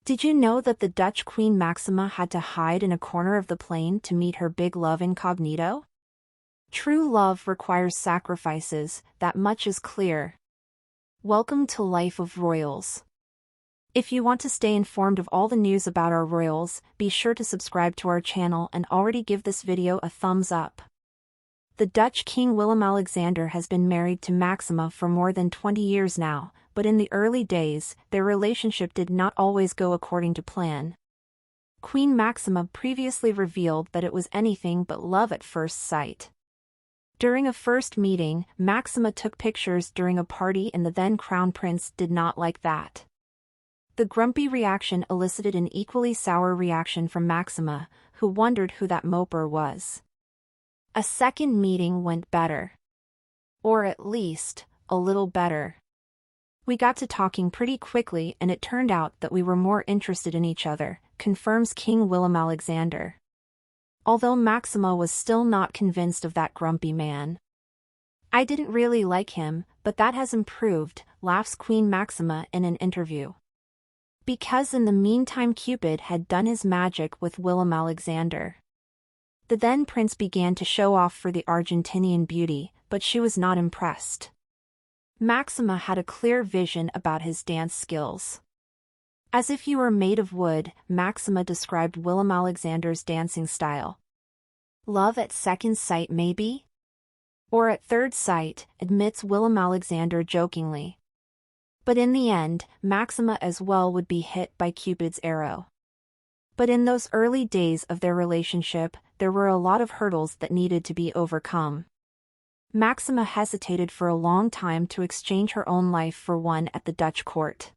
Did you know that the Dutch Queen Máxima had to hide in a corner of the plane to meet her big love incognito? True love requires sacrifices, that much is clear. Welcome to Life of Royals. If you want to stay informed of all the news about our royals, be sure to subscribe to our channel and already give this video a thumbs up. The Dutch King Willem-Alexander has been married to Máxima for more than 20 years now, but in the early days, their relationship did not always go according to plan. Queen Máxima previously revealed that it was anything but love at first sight. During a first meeting, Máxima took pictures during a party and the then Crown Prince did not like that. The grumpy reaction elicited an equally sour reaction from Máxima, who wondered who that moper was. A second meeting went better. Or at least, a little better. We got to talking pretty quickly and it turned out that we were more interested in each other, confirms King Willem-Alexander. Although Máxima was still not convinced of that grumpy man. I didn't really like him, but that has improved, laughs Queen Máxima in an interview. Because in the meantime Cupid had done his magic with Willem-Alexander. The then prince began to show off for the Argentinian beauty, but she was not impressed. Máxima had a clear vision about his dance skills. As if you were made of wood, Máxima described Willem-Alexander's dancing style. Love at second sight maybe? Or at third sight, admits Willem-Alexander jokingly. But in the end, Máxima as well would be hit by Cupid's arrow. But in those early days of their relationship, there were a lot of hurdles that needed to be overcome. Máxima hesitated for a long time to exchange her own life for one at the Dutch court.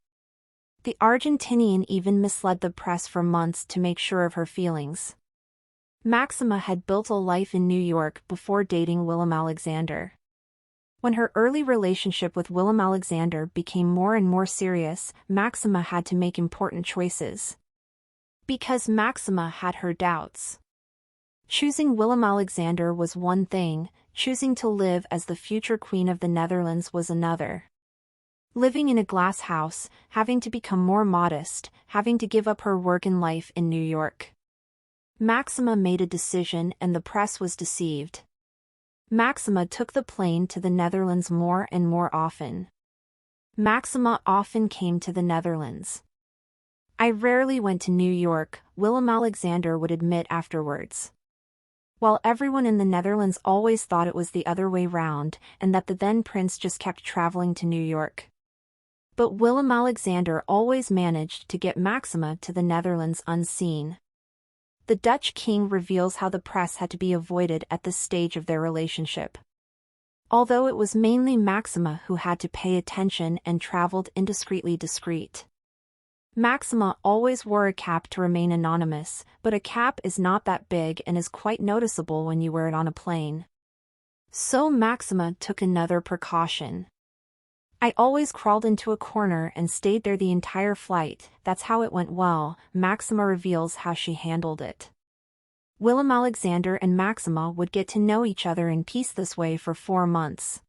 The Argentinian even misled the press for months to make sure of her feelings. Máxima had built a life in New York before dating Willem-Alexander. When her early relationship with Willem-Alexander became more and more serious, Máxima had to make important choices. Because Máxima had her doubts. Choosing Willem-Alexander was one thing, choosing to live as the future Queen of the Netherlands was another. Living in a glass house, having to become more modest, having to give up her work and life in New York. Máxima made a decision and the press was deceived. Máxima took the plane to the Netherlands more and more often. Máxima often came to the Netherlands. I rarely went to New York, Willem-Alexander would admit afterwards. While everyone in the Netherlands always thought it was the other way round, and that the then prince just kept traveling to New York. But Willem-Alexander always managed to get Máxima to the Netherlands unseen. The Dutch king reveals how the press had to be avoided at this stage of their relationship. Although it was mainly Máxima who had to pay attention and traveled indiscreetly discreet. Máxima always wore a cap to remain anonymous, but a cap is not that big and is quite noticeable when you wear it on a plane. So Máxima took another precaution. I always crawled into a corner and stayed there the entire flight, that's how it went well, Máxima reveals how she handled it. Willem-Alexander and Máxima would get to know each other in peace this way for 4 months.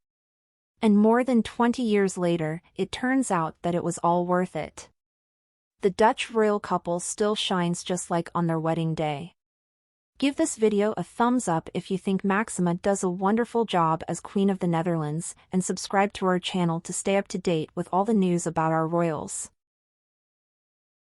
And more than 20 years later, it turns out that it was all worth it. The Dutch royal couple still shines just like on their wedding day. Give this video a thumbs up if you think Máxima does a wonderful job as Queen of the Netherlands, and subscribe to our channel to stay up to date with all the news about our royals.